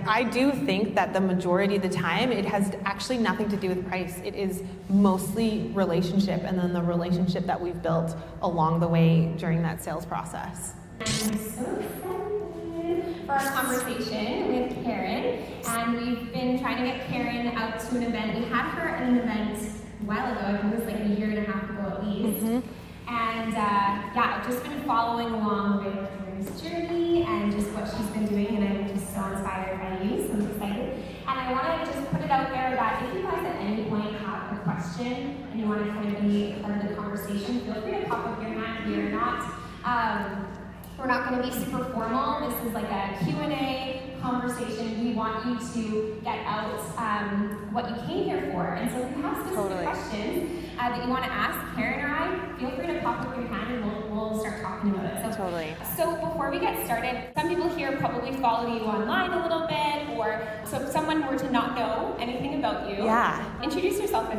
I do think that the majority of the time it has actually nothing to do with price. It is mostly relationship, and then the relationship that we've built along the way during that sales process. I'm so excited for our conversation with Karin, and we've been trying to get Karin out to an event. We had her at an event a while ago, I think it was like a year and a half ago at least. And yeah, I've just been following along with Karin's journey and just what she's been doing, and I'm just so inspired by you, so I'm excited. And I want to just put it out there that if you guys at any point have a question and you want to kind of be part of the conversation, feel free to pop up your hand. We're not going to be super formal. This is like a Q&A conversation. We want you to get out what you came here for. And so if you have specific questions that you want to ask Karin or I, feel free to pop up your hand and we'll start talking about it. So before we get started, some people here probably follow you online a little bit, or so if someone were to not know anything about you, introduce yourself.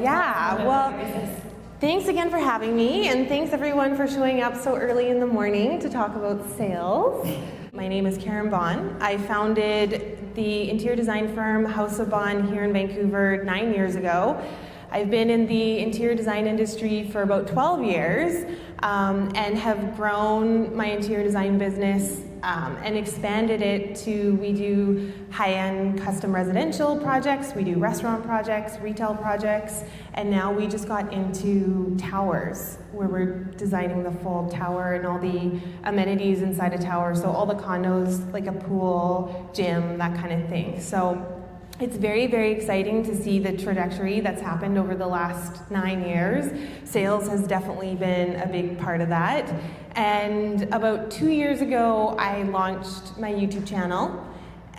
Thanks again for having me, and thanks everyone for showing up so early in the morning to talk about sales. My name is Karin Bohn. I founded the interior design firm House of Bohn here in Vancouver 9 years ago. I've been in the interior design industry for about 12 years and have grown my interior design business and expanded it to, we do high-end custom residential projects, we do restaurant projects, retail projects, and now we just got into towers where we're designing the full tower and all the amenities inside a tower, so all the condos, like a pool, gym, that kind of thing. So it's very, very exciting to see the trajectory that's happened over the last 9 years. Sales has definitely been a big part of that. And about 2 years ago, I launched my YouTube channel,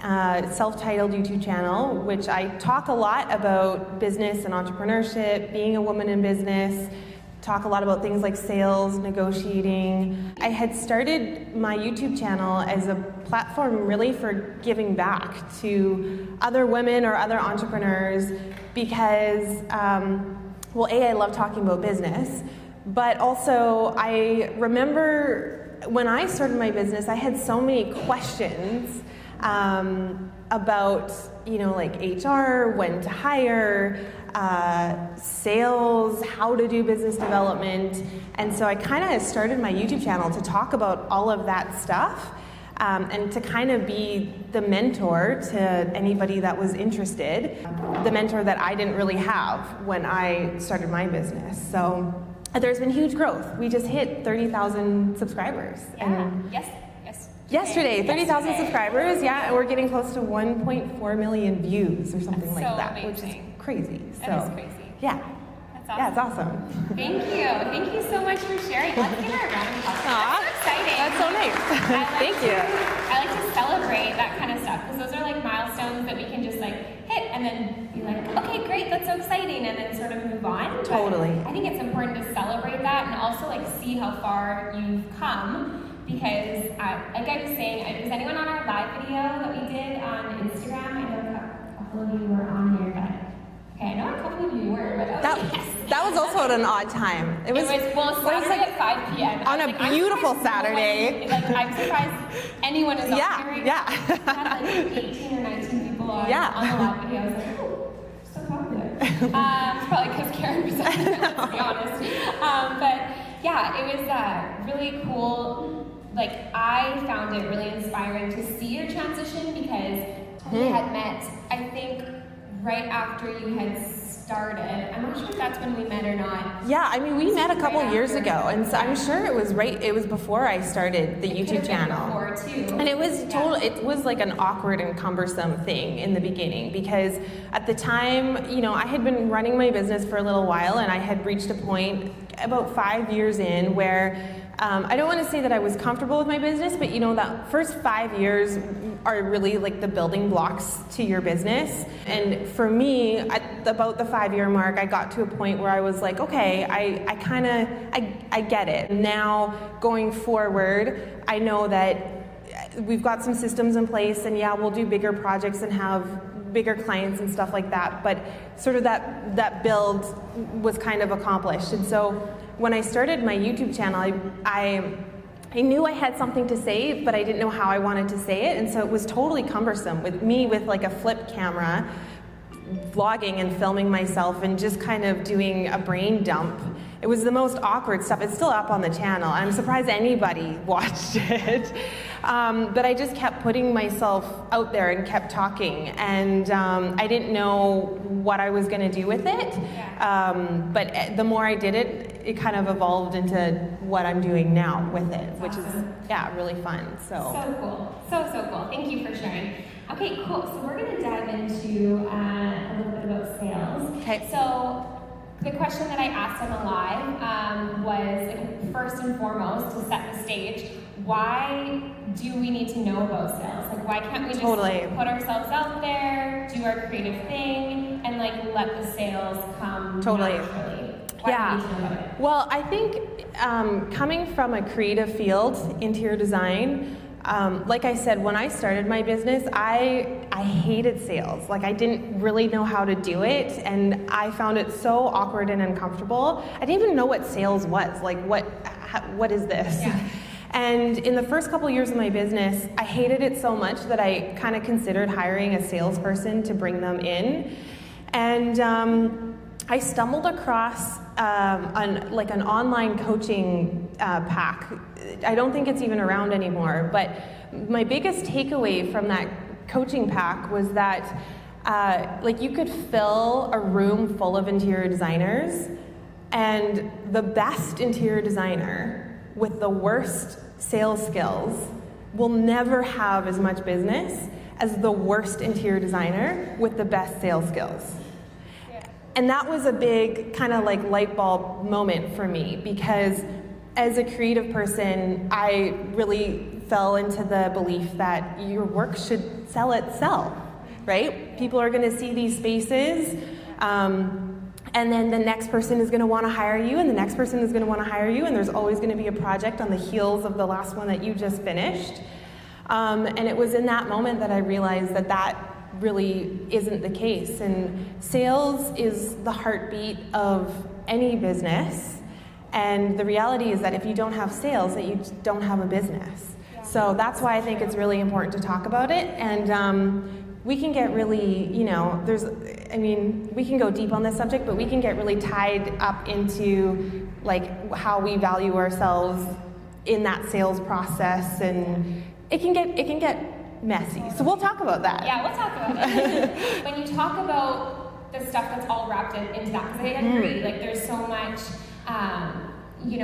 self-titled YouTube channel, which I talk a lot about business and entrepreneurship, being a woman in business, talk a lot about things like sales, negotiating. I had started my YouTube channel as a platform really for giving back to other women or other entrepreneurs because, I love talking about business, but also I remember when I started my business, I had so many questions about, like HR, when to hire, sales, how to do business development. And so I kind of started my YouTube channel to talk about all of that stuff and to kind of be the mentor to anybody that was interested, the mentor that I didn't really have when I started my business. So there's been huge growth. We just hit 30,000 subscribers. Yesterday, 30,000 subscribers, and we're getting close to 1.4 million views or something like that, amazing. Which is crazy. That is crazy. Yeah. That's awesome. Yeah, it's awesome. Thank you so much for sharing. Let's give her a round of applause. That's so exciting. That's so nice. Thank you. I like to celebrate that kind of stuff because those are like milestones that we can just like hit and then be like, okay, great, that's so exciting, and then sort of move on. Totally. But I think it's important to celebrate that and also like see how far you've come. Because, like I was saying, was anyone on our live video that we did on Instagram? I know a couple of you were on here, but I know a couple of you were, but that was also at an odd time. It was Saturday at 5 p.m. On a beautiful Saturday. I'm surprised anyone is on here. Yeah. Had like 18 or 19 people on the live video. I was like, oh, so popular. It's probably because Karin was on there, let's be honest. But yeah, it was really cool. Like, I found it really inspiring to see your transition because we had met, I think, right after you had started. I'm not sure if that's when we met or not. Yeah, I mean, we met a couple years ago, and so I'm sure it was before I started the YouTube channel. Before too. And it was it was like an awkward and cumbersome thing in the beginning because at the time, I had been running my business for a little while, and I had reached a point about 5 years in where I don't want to say that I was comfortable with my business, but that first 5 years are really like the building blocks to your business. And for me, at about the 5-year mark, I got to a point where I was like, okay, I get it. Now, going forward, I know that we've got some systems in place, and we'll do bigger projects and have bigger clients and stuff like that, but sort of that build was kind of accomplished. And so when I started my YouTube channel, I knew I had something to say, but I didn't know how I wanted to say it, and so it was totally cumbersome with me with like a flip camera, vlogging and filming myself and just kind of doing a brain dump. It was the most awkward stuff. It's still up on the channel. I'm surprised anybody watched it. But I just kept putting myself out there and kept talking, and I didn't know what I was going to do with it. But the more I did it, it kind of evolved into what I'm doing now with it, which is really fun. So cool. So cool. Thank you for sharing. Okay, cool. So we're going to dive into a little bit about sales. Okay. So the question that I asked on the live was, like, first and foremost, to set the stage, why do we need to know about sales? Like, why can't we just put ourselves out there, do our creative thing, and like let the sales come naturally? Why do we need to know about it? Well, I think coming from a creative field, interior design, like I said, when I started my business, I hated sales. Like, I didn't really know how to do it, and I found it so awkward and uncomfortable. I didn't even know what sales was. Like, what is this? Yeah. And in the first couple years of my business, I hated it so much that I kind of considered hiring a salesperson to bring them in. And I stumbled across an online coaching pack. I don't think it's even around anymore, but my biggest takeaway from that coaching pack was that you could fill a room full of interior designers, and the best interior designer with the worst sales skills will never have as much business as the worst interior designer with the best sales skills. And that was a big kind of like light bulb moment for me, because as a creative person, I really fell into the belief that your work should sell itself, right? People are going to see these spaces, and then the next person is going to want to hire you, and the next person is going to want to hire you, and there's always going to be a project on the heels of the last one that you just finished. And it was in that moment that I realized that that really isn't the case. And sales is the heartbeat of any business. And the reality is that if you don't have sales, that you don't have a business. So that's why I think it's really important to talk about it. And we can get really, we can go deep on this subject, but we can get really tied up into like how we value ourselves in that sales process, and it can get messy. So we'll talk about that. Yeah, we'll talk about it. When you talk about the stuff that's all wrapped into that, because I agree, like there's so much,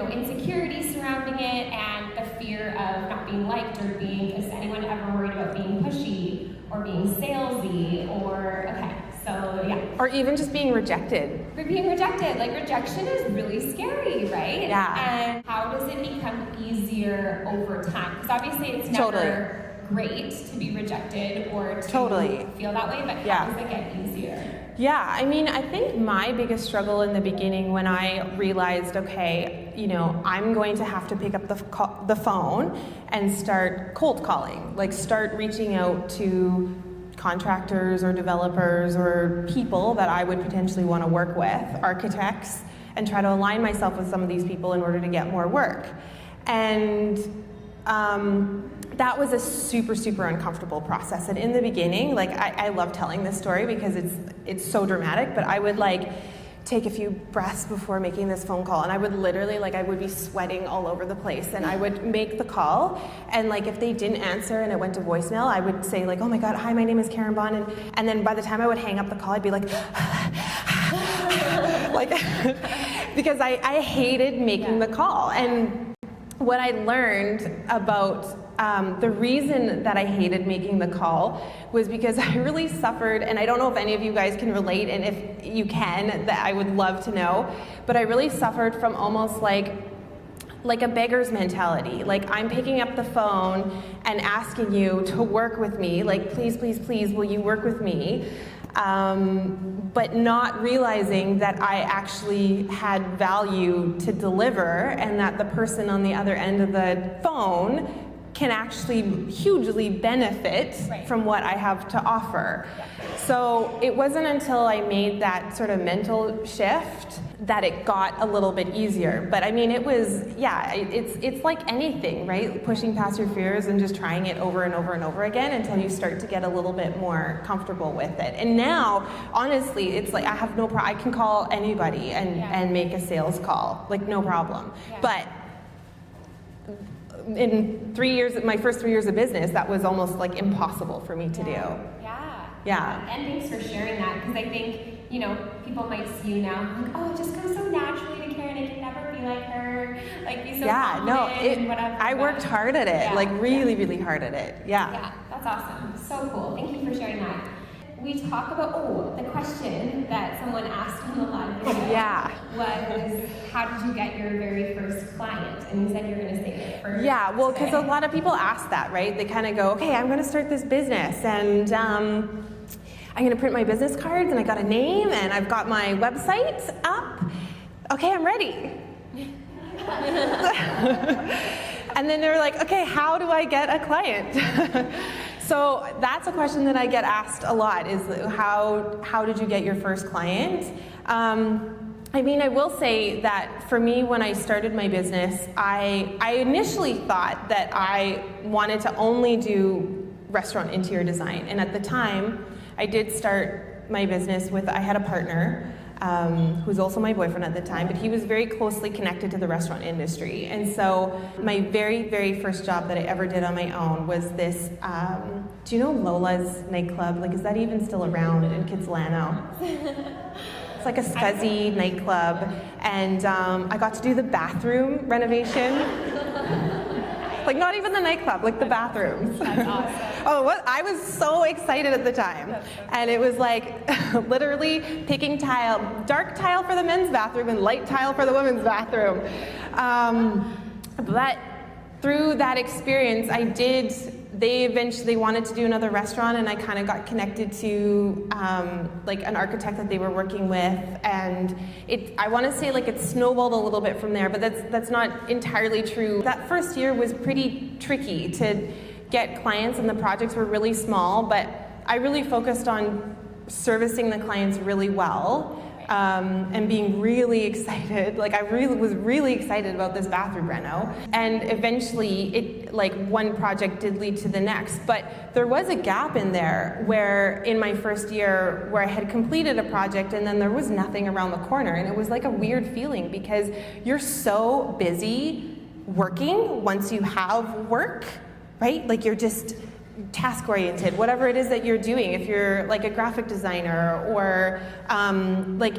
insecurity surrounding it, and the fear of not being liked or being, is anyone ever worried about being pushy or being salesy or even just being rejected. Being rejected, like rejection is really scary, right? Yeah. And how does it become easier over time? Because obviously it's never great to be rejected or to feel that way, but how does it get easier? Yeah, I think my biggest struggle in the beginning, when I realized, okay, I'm going to have to pick up the phone and start cold calling, like start reaching out to contractors or developers or people that I would potentially want to work with, architects, and try to align myself with some of these people in order to get more work. And that was a super, super uncomfortable process. And in the beginning, like I love telling this story because it's so dramatic, but I would like take a few breaths before making this phone call, and I would literally, I would be sweating all over the place, and I would make the call, and if they didn't answer and it went to voicemail, I would say oh my god, hi, my name is Karin Bohn, and then by the time I would hang up the call, I'd be like because I hated making the call. And what I learned about the reason that I hated making the call was because I really suffered, and I don't know if any of you guys can relate, and if you can, that I would love to know, but I really suffered from almost like a beggar's mentality. Like, I'm picking up the phone and asking you to work with me, like, please, please, please, will you work with me? But not realizing that I actually had value to deliver, and that the person on the other end of the phone can actually hugely benefit from what I have to offer. So it wasn't until I made that sort of mental shift that it got a little bit easier. But I mean, it was, it's like anything, right? Pushing past your fears and just trying it over and over and over again until you start to get a little bit more comfortable with it. And now, honestly, it's like I have no problem. I can call anybody and make a sales call, like no problem. But in 3 years, my first 3 years of business, that was almost like impossible for me to do. Yeah. And thanks for sharing that, because I think, you know, people might see you now like, oh, it just comes so naturally to Karin. I can never be like her, like be so confident and whatever. I worked hard at it, like really, really hard at it. Yeah, that's awesome. So cool. Thank you for sharing that. We talk about, the question that someone asked on the live video was, how did you get your very first client? And you said you're going to say it first. Yeah, well, because a lot of people ask that, right? They kind of go, okay, I'm going to start this business, and I'm going to print my business cards, and I got a name, and I've got my website up. Okay, I'm ready. And then they're like, okay, how do I get a client? So that's a question that I get asked a lot, is how did you get your first client? I mean, I will say that for me, when I started my business, I initially thought that I wanted to only do restaurant interior design. And at the time, I did start my business with, I had a partner who's also my boyfriend at the time, but he was very closely connected to the restaurant industry. And so my very, very first job that I ever did on my own was this, do you know Lola's nightclub? Like, is that even still around in Kitsilano? It's like a scuzzy nightclub. And I got to do the bathroom renovation. Like, not even the nightclub, like the bathrooms. That's awesome. I was so excited at the time. And it was like literally picking tile, dark tile for the men's bathroom and light tile for the women's bathroom. But through that experience, they eventually wanted to do another restaurant, and I kind of got connected to like an architect that they were working with, and I want to say like it snowballed a little bit from there, but that's not entirely true. That first year was pretty tricky to get clients, and the projects were really small, but I really focused on servicing the clients really well. And being really excited, like I was really excited about this bathroom reno, and eventually one project did lead to the next, but there was a gap in there where in my first year where I had completed a project and then there was nothing around the corner, and it was like a weird feeling because you're so busy working once you have work, right? Like you're just task-oriented, whatever it is that you're doing, if you're like a graphic designer or like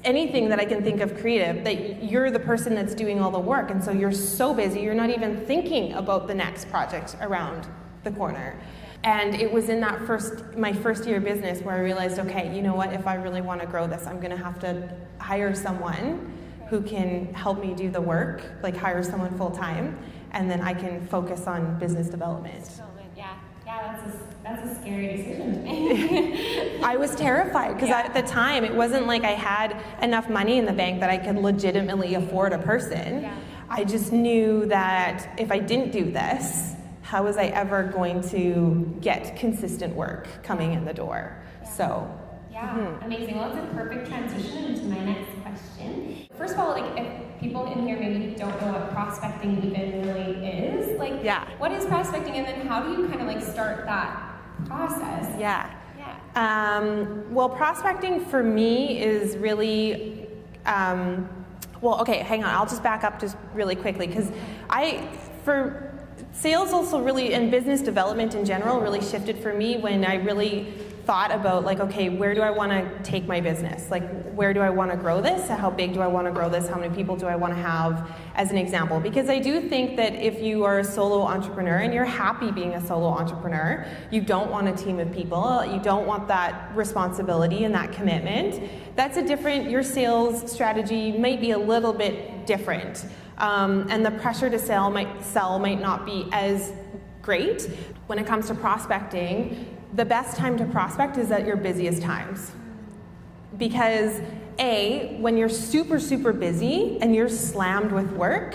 anything that I can think of creative, that you're the person that's doing all the work, and so you're so busy, you're not even thinking about the next project around the corner. And it was in that my first year of business where I realized, okay, you know what, if I really want to grow this, I'm going to have to hire someone who can help me do the work, like hire someone full-time, and then I can focus on business development. Yeah, that's a scary decision to make. I was terrified because at the time it wasn't like I had enough money in the bank that I could legitimately afford a person. Yeah. I just knew that if I didn't do this, how was I ever going to get consistent work coming in the door? So. Amazing. Well, it's a perfect transition into my next question. First of all, like if people in here maybe don't know what prospecting even really is, like what is prospecting, and then how do you kind of like start that process? Well, prospecting for me is really, okay, hang on. I'll just back up just really quickly because for sales also really, and business development in general really shifted for me when I really thought about like, okay, where do I want to take my business? Like, where do I want to grow this? How big do I want to grow this? How many people do I want to have, as an example? Because I do think that if you are a solo entrepreneur and you're happy being a solo entrepreneur, you don't want a team of people, you don't want that responsibility and that commitment. That's your sales strategy might be a little bit different. And the pressure to sell might not be as great. When it comes to prospecting, the best time to prospect is at your busiest times. Because when you're super, super busy and you're slammed with work,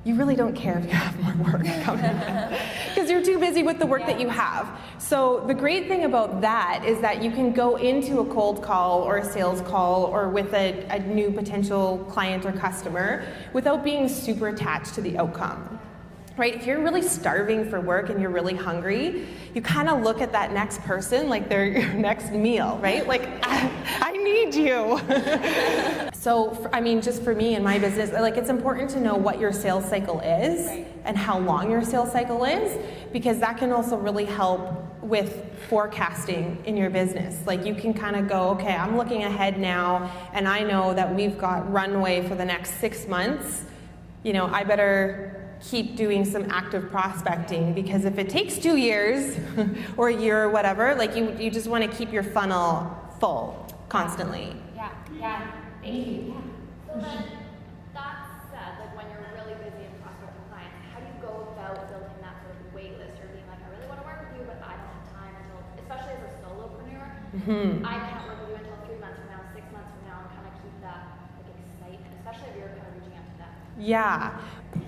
you really don't care if you have more work coming in because you're too busy with the work that you have. So the great thing about that is that you can go into a cold call or a sales call or with a new potential client or customer without being super attached to the outcome. Right? If you're really starving for work and you're really hungry, you kind of look at that next person like they're your next meal, right? Like, I need you. So, I mean, just for me in my business, like it's important to know what your sales cycle is and how long your sales cycle is, because that can also really help with forecasting in your business. Like you can kind of go, okay, I'm looking ahead now and I know that we've got runway for the next 6 months. You know, I better keep doing some active prospecting, because if it takes 2 years or a year or whatever, like you just want to keep your funnel full constantly. Yeah, thank you. So then, that said, like when you're really busy and prospecting clients, how do you go about building that sort of wait list or being like, I really want to work with you, but I don't have time until, especially as a solopreneur, I can't work with you until 3 months from now, 6 months from now, and kind of keep that like excitement, especially if you're kind of reaching out to them. Yeah.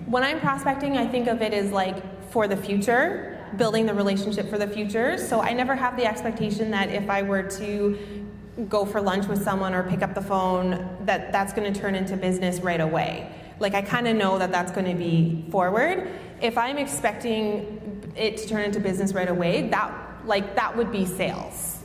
When I'm prospecting, I think of it as like for the future, building the relationship for the future. So I never have the expectation that if I were to go for lunch with someone or pick up the phone, that's going to turn into business right away. Like I kind of know that that's going to be forward. If I'm expecting it to turn into business right away, that would be sales.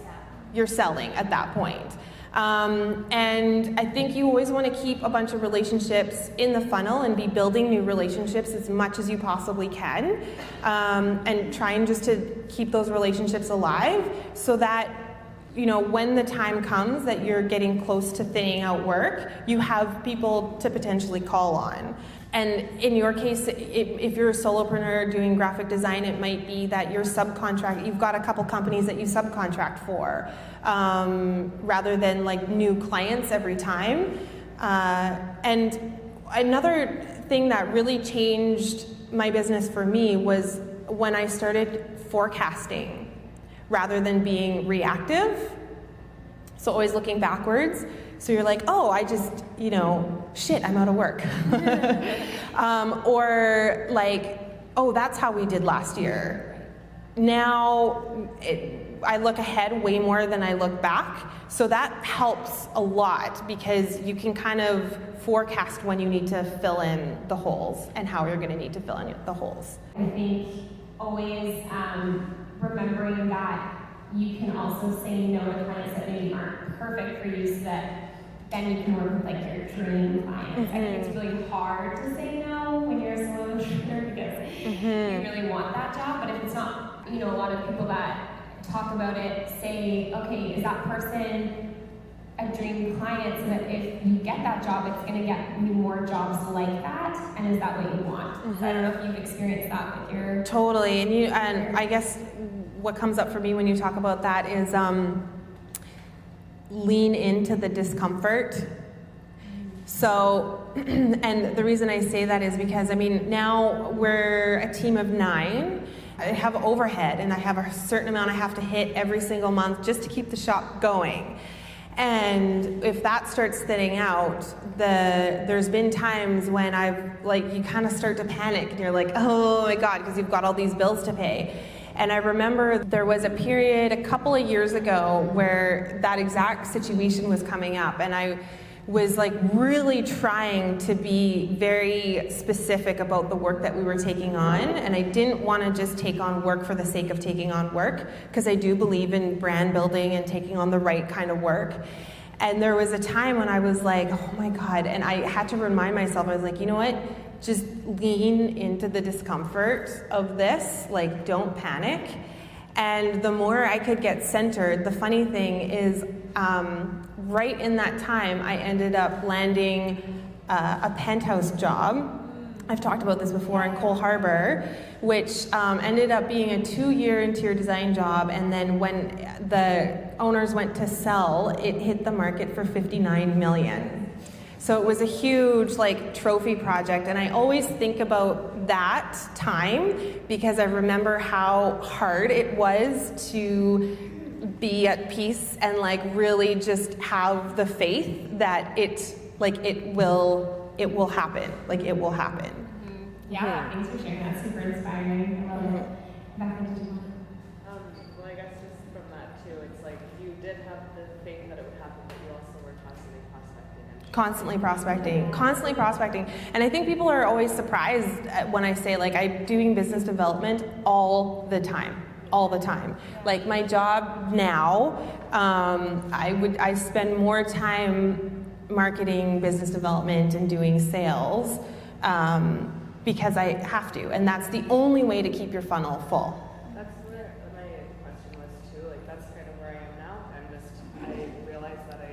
You're selling at that point. And I think you always want to keep a bunch of relationships in the funnel and be building new relationships as much as you possibly can, and trying just to keep those relationships alive so that, you know, when the time comes that you're getting close to thinning out work, you have people to potentially call on. And in your case, if you're a solopreneur doing graphic design, it might be that you've got a couple companies that you subcontract for, rather than like new clients every time. And another thing that really changed my business for me was when I started forecasting rather than being reactive. So always looking backwards. So you're like, oh, I just, you know, shit, I'm out of work. Or like, oh, that's how we did last year. Now I look ahead way more than I look back. So that helps a lot because you can kind of forecast when you need to fill in the holes and how you're going to need to fill in the holes. I think always remembering that you can also say no to clients that maybe aren't perfect for you, so that then you can work with like your dream clients. I think it's really hard to say no when you're a solo entrepreneur because you really want that job, but if it's not, you know, a lot of people that talk about it say, okay, is that person a dream client so that if you get that job, it's going to get you more jobs like that, and is that what you want? So I don't know if you've experienced that with your... Totally, and I guess what comes up for me when you talk about that is lean into the discomfort. So, and the reason I say that is because, I mean, now we're a team of 9. I have overhead and I have a certain amount I have to hit every single month just to keep the shop going. And if that starts thinning out, there's been times when you kind of start to panic and you're like, oh my God, because you've got all these bills to pay. And I remember there was a period a couple of years ago where that exact situation was coming up, and I was like really trying to be very specific about the work that we were taking on, and I didn't want to just take on work for the sake of taking on work, because I do believe in brand building and taking on the right kind of work. And there was a time when I was like, oh my God, and I had to remind myself, I was like, you know what? Just lean into the discomfort of this, like don't panic. And the more I could get centered, the funny thing is, right in that time, I ended up landing a penthouse job. I've talked about this before in Cole Harbour, which ended up being a 2-year interior design job. And then when the owners went to sell, it hit the market for $59 million. So it was a huge like trophy project, and I always think about that time because I remember how hard it was to be at peace and like really just have the faith that it will happen. Like it will happen. Yeah, thanks for sharing. That's super inspiring. I love it. Becca, did you want to? Well, I guess just from that too, it's like you did have the thing that it would happen, but you also were constantly prospecting. Constantly prospecting. And I think people are always surprised when I say, like, I'm doing business development all the time. Like, my job now, I spend more time marketing, business development, and doing sales because I have to, and that's the only way to keep your funnel full. That's where my question was too. Like, that's kind of where I am now. I realize that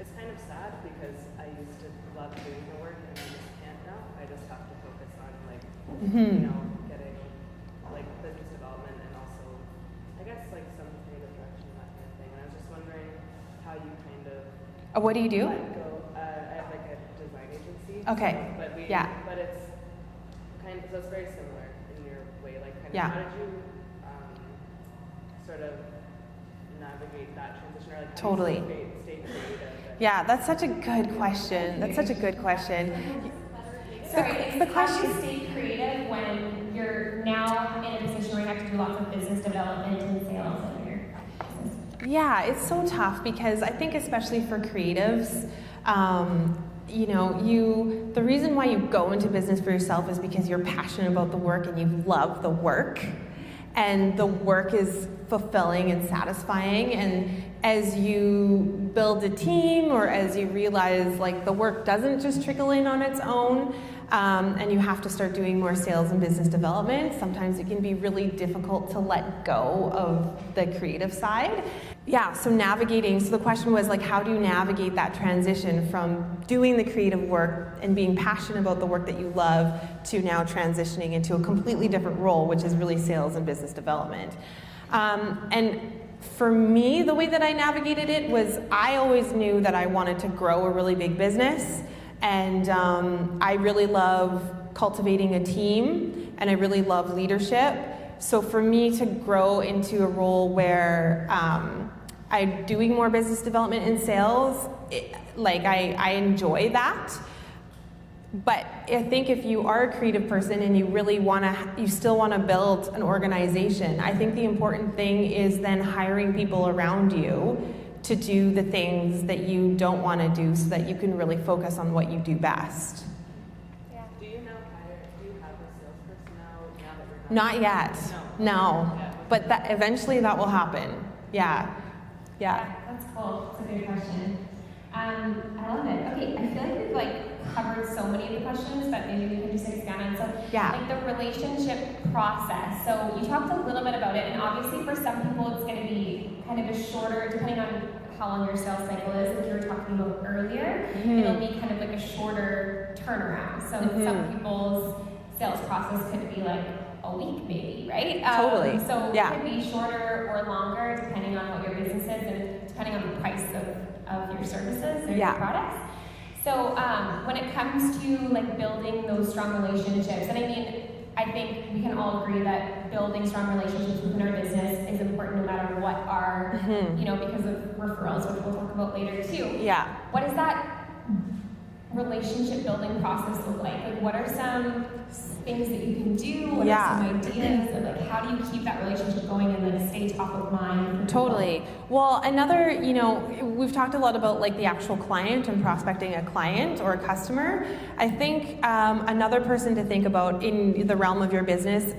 it's kind of sad because I used to love doing the work and I just can't now. I just have to focus on like, you know, getting like business development and also, I guess, like some creative direction, that kind of thing. And I was just wondering how you kind of What do you do? let go. I have like a design agency. Okay. But but it's kind of, so it's very similar in your way. Like, kind of, how did you sort of navigate that transition, or like how Totally. do you stay creative? Yeah, that's such a good question. Sorry, The how question- do you stay creative when you're now in a position where you have to do lots of business development and sales in your business? Yeah, it's so tough because I think especially for creatives, you know, the reason why you go into business for yourself is because you're passionate about the work and you love the work, and the work is fulfilling and satisfying. And as you build a team, or as you realize like the work doesn't just trickle in on its own, and you have to start doing more sales and business development, sometimes it can be really difficult to let go of the creative side. Yeah, so the question was like, how do you navigate that transition from doing the creative work and being passionate about the work that you love to now transitioning into a completely different role, which is really sales and business development. And for me, the way that I navigated it was I always knew that I wanted to grow a really big business, and I really love cultivating a team, and I really love leadership. So for me to grow into a role where I'm doing more business development and sales, I enjoy that. But I think if you are a creative person and you really you still want to build an organization, I think the important thing is then hiring people around you to do the things that you don't want to do so that you can really focus on what you do best. Yeah. Do you have a salesperson now that you're Not yet. No. But eventually that will happen. Yeah. That's cool. That's a good question. I love it. Okay, I feel like we've covered so many of the questions, but maybe we can just expand on. So, the relationship process. So you talked a little bit about it, and obviously for some people it's going to be kind of a shorter, depending on how long your sales cycle is. Like you were talking about earlier, it'll be kind of like a shorter turnaround. So some people's sales process could be like a week, maybe, right? Totally. So it could be shorter or longer, depending on what your business is and depending on the price of your services or your products. So when it comes to building those strong relationships, and I mean, I think we can all agree that building strong relationships within our business is important no matter what our, because of referrals, which we'll talk about later too. Yeah. What does that relationship building process look like? Like, what are some things that you can do? What are some ideas? And how do you keep that relationship going and stay top of mind? Totally. Well, another, we've talked a lot about the actual client and prospecting a client or a customer. I think another person to think about in the realm of your business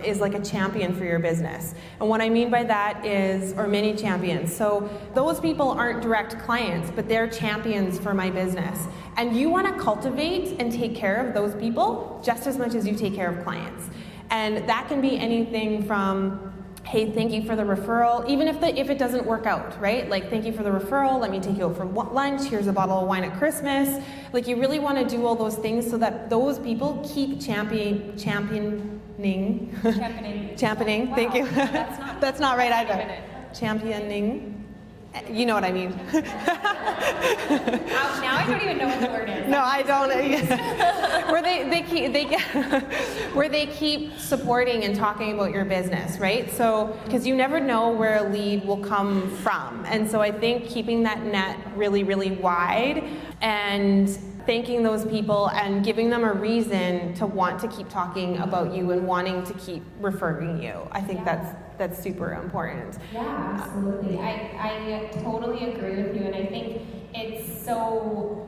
is a champion for your business. And what I mean by that is, or mini champions. So those people aren't direct clients, but they're champions for my business. And you want to cultivate and take care of those people just as much as you take care of clients. And that can be anything from, hey, thank you for the referral, even if it doesn't work out, right? Thank you for the referral, let me take you out for lunch, here's a bottle of wine at Christmas. You really want to do all those things so that those people keep championing. Championing. Wow. Thank you. That's not right either. Championing. You know what I mean. Now I don't even know what the word is. No, I don't. Where they keep supporting and talking about your business, right? So, because you never know where a lead will come from. And so I think keeping that net really, really wide and thanking those people and giving them a reason to want to keep talking about you and wanting to keep referring you. I think that's super important. Yeah, absolutely. I totally agree with you, and I think it's so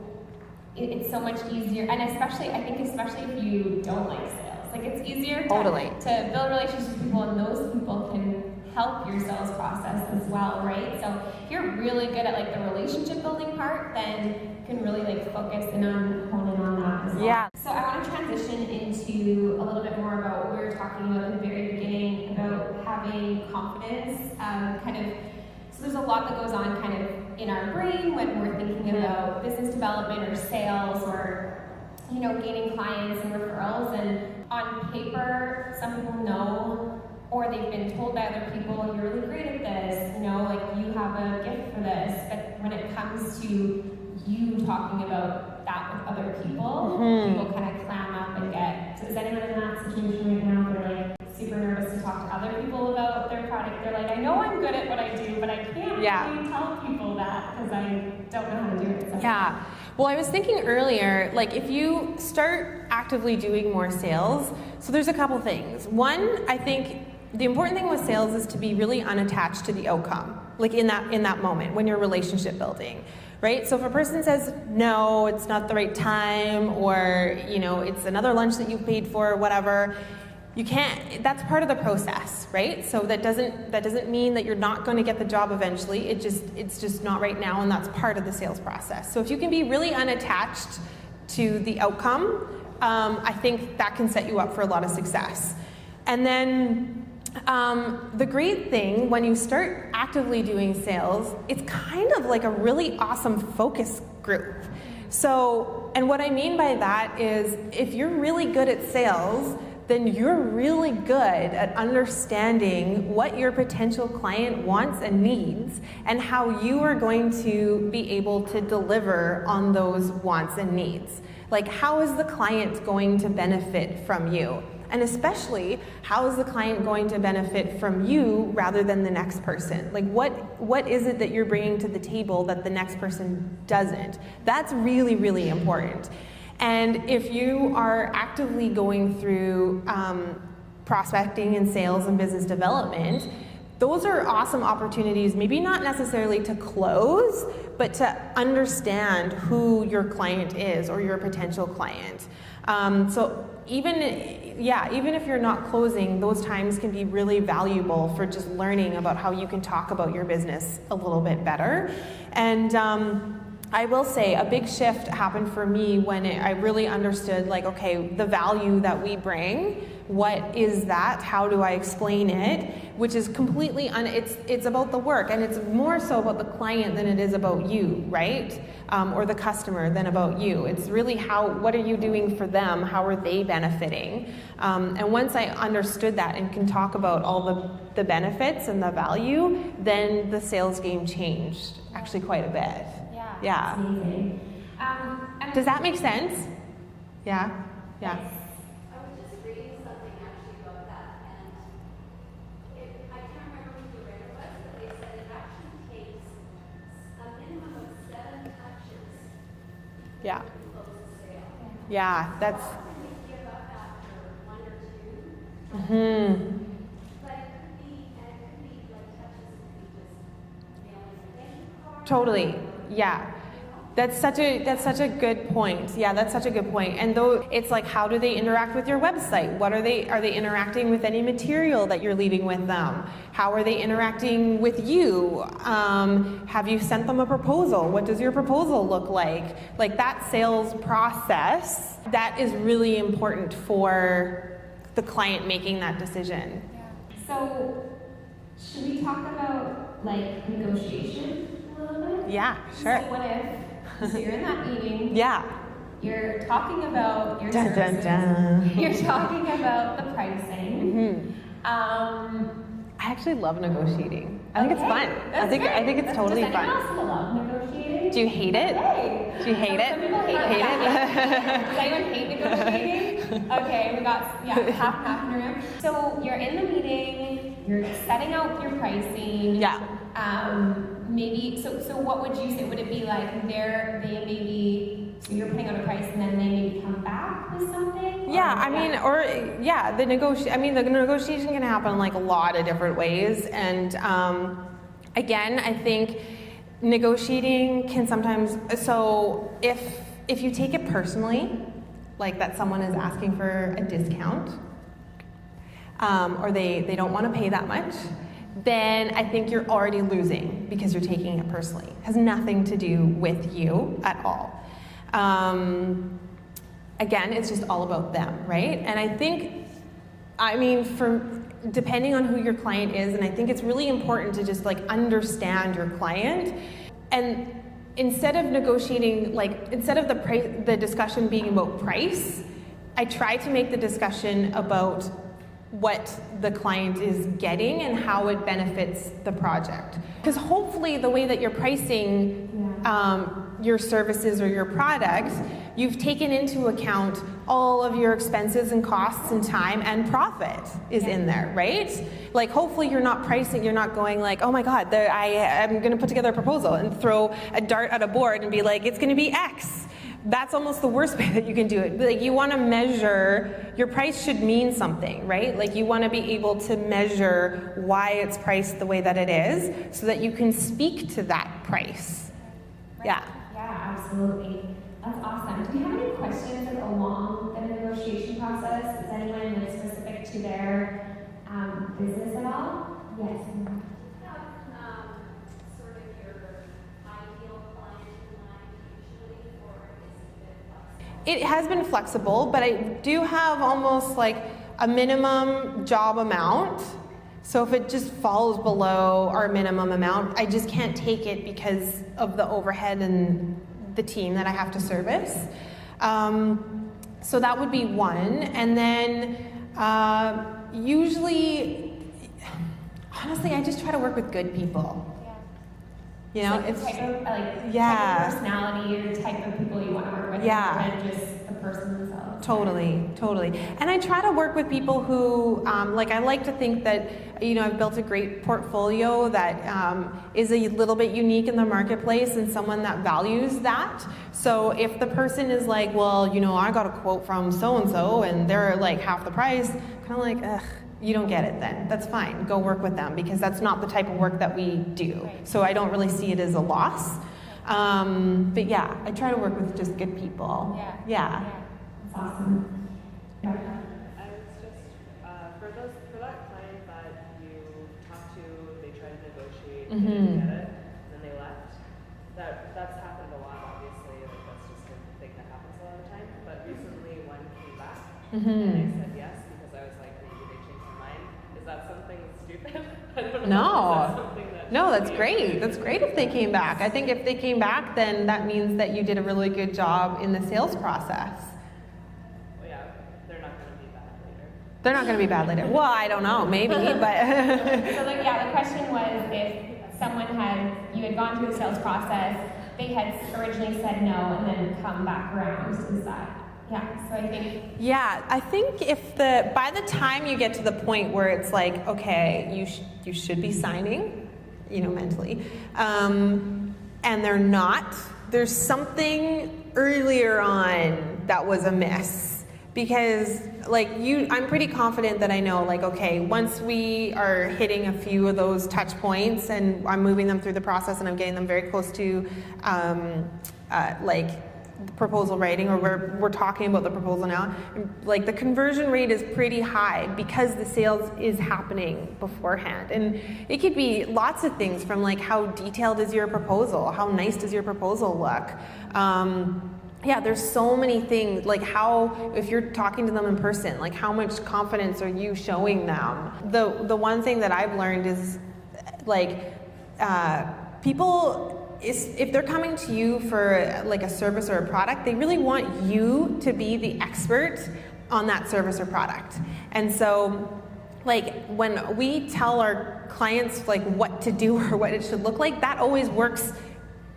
much easier, and especially if you don't like sales, like it's easier to build relationships with people, and those people can help your sales process as well, right? So if you're really good at like the relationship building part, then you can really like focus in on honing on that as well. Yeah. So I want to transition into a little bit more about what we were talking about in the very beginning about having confidence, so there's a lot that goes on kind of in our brain when we're thinking about business development or sales or, you know, gaining clients and referrals. And on paper, some people know, or they've been told by other people, you're really great at this, you know, like you have a gift for this. But when it comes to you talking about that with other people, people kind of clam up and get, so is anyone in that situation right now? They're like super nervous to talk to other people about their product. They're like, I know I'm good at what I do, but I can't really tell people that because I don't know how to do it. So. Yeah. Well, I was thinking earlier, like if you start actively doing more sales, so there's a couple things. One, I think the important thing with sales is to be really unattached to the outcome, like in that moment when you're relationship building, right? So if a person says, no, it's not the right time, or, you know, it's another lunch that you paid for, whatever, you can't, that's part of the process, right? So that doesn't mean that you're not going to get the job eventually. It's just not right now, and that's part of the sales process. So if you can be really unattached to the outcome, I think that can set you up for a lot of success. And then the great thing when you start actively doing sales, it's kind of like a really awesome focus group. So, and what I mean by that is if you're really good at sales, then you're really good at understanding what your potential client wants and needs and how you are going to be able to deliver on those wants and needs. Like, how is the client going to benefit from you? And especially, how is the client going to benefit from you rather than the next person? Like, what is it that you're bringing to the table that the next person doesn't? That's really, really important. And if you are actively going through prospecting and sales and business development, those are awesome opportunities, maybe not necessarily to close, but to understand who your client is or your potential client. So even if you're not closing, those times can be really valuable for just learning about how you can talk about your business a little bit better. And I will say a big shift happened for me when I really understood, like, okay, the value that we bring, what is that? How do I explain it? Which is completely, it's about the work, and it's more so about the client than it is about you, right? Or the customer than about you. It's really what are you doing for them? How are they benefiting? And once I understood that and can talk about all the benefits and the value, then the sales game changed actually quite a bit. Yeah. Amazing. Does that make sense? Yeah? Yeah. I was just reading something actually about that, and I can't remember who the writer was, but they said it actually takes a minimum of 7 touches Yeah. to close a sale. Yeah, that's... Often we give up after 1 or 2. But it could be like touches, it could be just mailing a thank you card. Totally. Yeah. That's such a good point. Yeah, that's such a good point. And though it's like, how do they interact with your website? Are they interacting with any material that you're leaving with them? How are they interacting with you? Have you sent them a proposal? What does your proposal look like? Like that sales process, that is really important for the client making that decision. So, should we talk about like negotiation a little bit? Yeah, sure. So what if, so you're in that meeting, Yeah. you're talking about your Dun, dun, services, dun. you're talking about the pricing. I actually love negotiating. I think it's fun. That's I think it's totally Does anyone fun. else love negotiating? Do you hate it? Hey. Do you hate it? Some people hate it. Does anyone hate negotiating? Okay, we got half in the room. So you're in the meeting, you're setting out your pricing. Yeah. Maybe so what would you say? Would it be like they maybe so you're putting out a price and then they maybe come back with something? Yeah, I mean, the negotiation can happen like a lot of different ways. And again, I think negotiating can sometimes, so if you take it personally, like that someone is asking for a discount, or they don't want to pay that much, then I think you're already losing because you're taking it personally. It has nothing to do with you at all. Again, it's just all about them, right? And I think, depending on who your client is, and I think it's really important to just like understand your client, and instead of negotiating, like instead of the discussion being about price, I try to make the discussion about what the client is getting and how it benefits the project. Because hopefully the way that you're pricing your services or your product, you've taken into account all of your expenses and costs and time and profit is in there, right? Like hopefully you're not going like, oh my God, I'm gonna put together a proposal and throw a dart at a board and be like, it's gonna be X. That's almost the worst way that you can do it. Like you want to measure, your price should mean something, right? Like you want to be able to measure why it's priced the way that it is so that you can speak to that price. Right. Yeah. Yeah, absolutely. That's awesome. Do you have any questions along the negotiation process? Is anyone like specific to their business at all? Yes. It has been flexible, but I do have almost like a minimum job amount. So if it just falls below our minimum amount, I just can't take it because of the overhead and the team that I have to service. So that would be one. And then usually, honestly, I just try to work with good people. You know, it's type of type of personality or type of people you want to work with, than just the person themselves. Totally. And I try to work with people who, I like to think that, I've built a great portfolio that is a little bit unique in the marketplace and someone that values that. So if the person is like, well, I got a quote from so-and-so and they're like half the price, kind of like, ugh. You don't get it then. That's fine. Go work with them because that's not the type of work that we do. Right. So I don't really see it as a loss. But yeah, I try to work with just good people. Yeah. That's awesome. I was just, for that client that you talked to, they tried to negotiate, they didn't get it, and then they left. That's happened a lot, obviously. Like that's just a thing that happens a lot of the time. But recently one came back and I said yes because I was like, maybe they changed their mind. Is that something stupid? I don't know. No, that's great. That's great if they came back. I think if they came back, then that means that you did a really good job in the sales process. Well, yeah, they're not going to be bad later. They're not going to be bad later. Well, I don't know, maybe, but. So, the question was if you had gone through the sales process, they had originally said no and then come back around. Is that? Yeah, so I think. Yeah, I think by the time you get to the point where it's like, okay, you should be signing, mentally, and they're not, there's something earlier on that was amiss. Because I'm pretty confident that I know, okay, once we are hitting a few of those touch points and I'm moving them through the process and I'm getting them very close to proposal writing, or we're talking about the proposal now, the conversion rate is pretty high because the sales is happening beforehand. And it could be lots of things from how detailed is your proposal, how nice does your proposal look. There's so many things, how, if you're talking to them in person, how much confidence are you showing them? The one thing that I've learned is people, if they're coming to you for a service or a product, they really want you to be the expert on that service or product. And so when we tell our clients what to do or what it should look like, that always works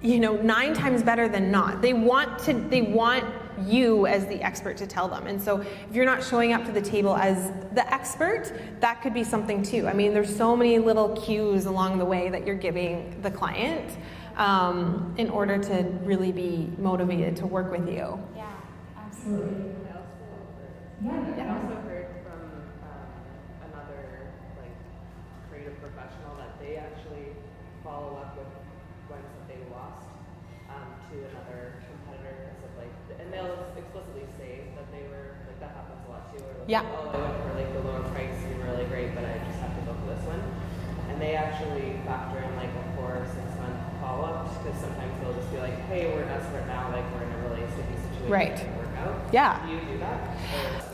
9 times better than not. They want you as the expert to tell them. And so if you're not showing up to the table as the expert, that could be something too. There's so many little cues along the way that you're giving the client. in order to really be motivated to work with you. Yeah, absolutely. I also heard from another like creative professional that they actually follow up with ones that they lost to another competitor because of like, and they'll explicitly say that they were like, that happens a lot too, or like, Yeah. oh, I went for like the lower price, you were really great, but I just have to go for this one. And they actually factor in like a 4 or 6 month follow-up because sometimes they'll just be like, hey, we're desperate now, like we're in a really sticky situation. Right. It doesn't work out. Yeah. Do you do that?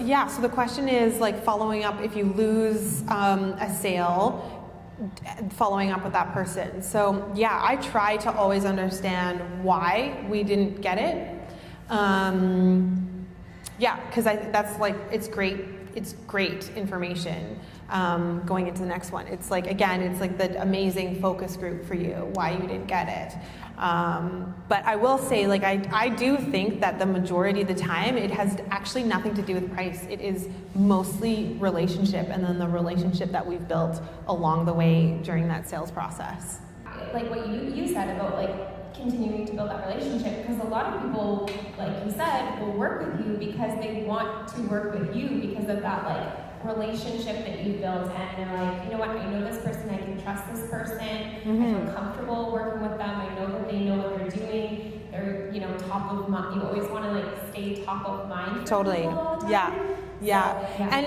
Or? Yeah, so the question is like following up if you lose a sale, following up with that person. So yeah, I try to always understand why we didn't get it. Yeah, because that's like, it's great information going into the next one. It's like, again, it's like the amazing focus group for you, why you didn't get it. But I will say, like, I do think that the majority of the time it has actually nothing to do with price. It is mostly relationship, and then the relationship that we've built along the way during that sales process. Like what you said about like continuing to build that relationship, because a lot of people, like you said, will work with you because they want to work with you because of that like relationship that you built, and they're like, you know what, I know this person, I can trust this person, I feel comfortable working with them, I know that they know what they're doing, they're, you know, top of mind. You always want to like stay top of mind for Totally. people all the time. Yeah. So, And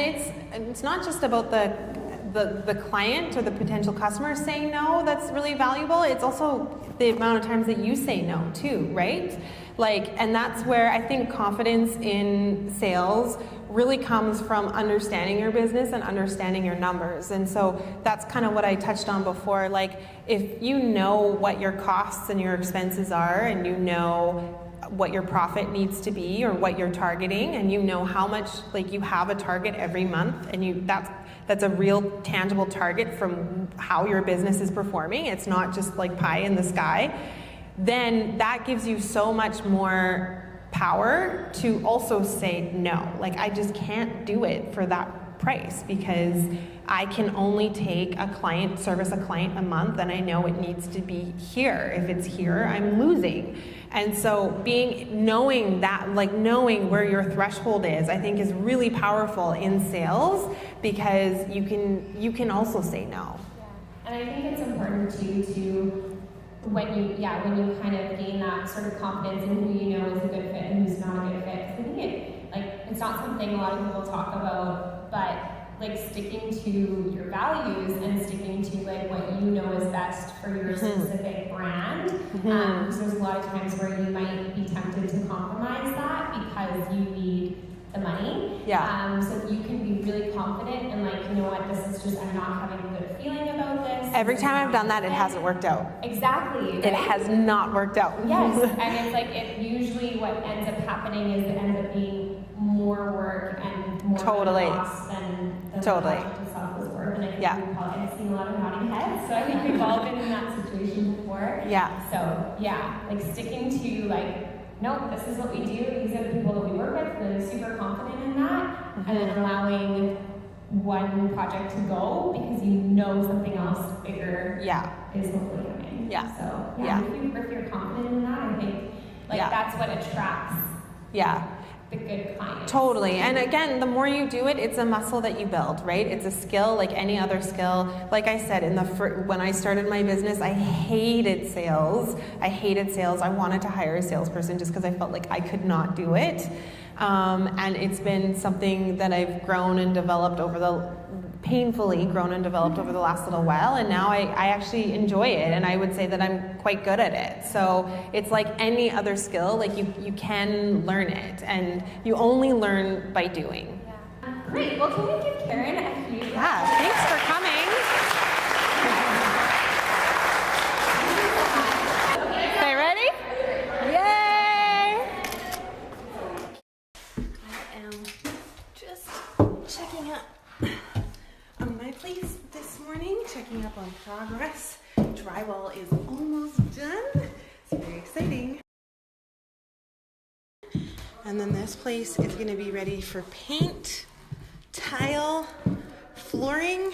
it's not just about the client or the potential customer saying no that's really valuable. It's also the amount of times that you say no too, right? Like, and that's where I think confidence in sales really comes from understanding your business and understanding your numbers. And so that's kind of what I touched on before. Like, if you know what your costs and your expenses are, and you know what your profit needs to be or what you're targeting, and you know how much, like, you have a target every month, and that's a real tangible target from how your business is performing. It's not just like pie in the sky. Then that gives you so much more power to also say no. Like, I just can't do it for that price because I can only take service a client a month, and I know it needs to be here. If it's here, I'm losing. And so knowing that, like knowing where your threshold is, I think is really powerful in sales, because you can also say no. Yeah. And I think it's important too when you kind of gain that sort of confidence in who you know is a good fit and who's not a good fit. Because I think it's not something a lot of people talk about, but like sticking to your values and sticking to like what you know is best for your specific brand. Because there's a lot of times where you might be tempted to compromise that because you need the money. Yeah. So if you can be really confident and like, you know what, this is just, I'm not having a good feeling about this. Every time I've done that, it hasn't worked out. Exactly. Right? It has not worked out. Yes, and it's like, it usually what ends up happening is it ends up being more work and more cost than the project itself is worth. And I think I've seen a lot of nodding heads, so I think we've all been in that situation before. Yeah. So yeah, like sticking to like, no, this is what we do, these are the people that we work with, and I'm super confident in that, and then allowing one project to go because you know something else bigger is hopefully coming. Yeah. So Yeah. if you're confident in that, I think that's what attracts the good client. Totally. And again, the more you do it, it's a muscle that you build, right? It's a skill like any other skill. Like I said, when I started my business, I hated sales. I wanted to hire a salesperson just because I felt like I could not do it. And it's been something that I've painfully grown and developed over the last little while, and now I actually enjoy it, and I would say that I'm quite good at it. So it's like any other skill, like you can learn it, and you only learn by doing. Yeah. Great. Well, can we give Karin a huge Thanks for coming. Okay, ready? Yay! I am just checking up on my place this morning, checking up on progress. Drywall is almost done. It's very exciting. And then this place is going to be ready for paint, tile, flooring.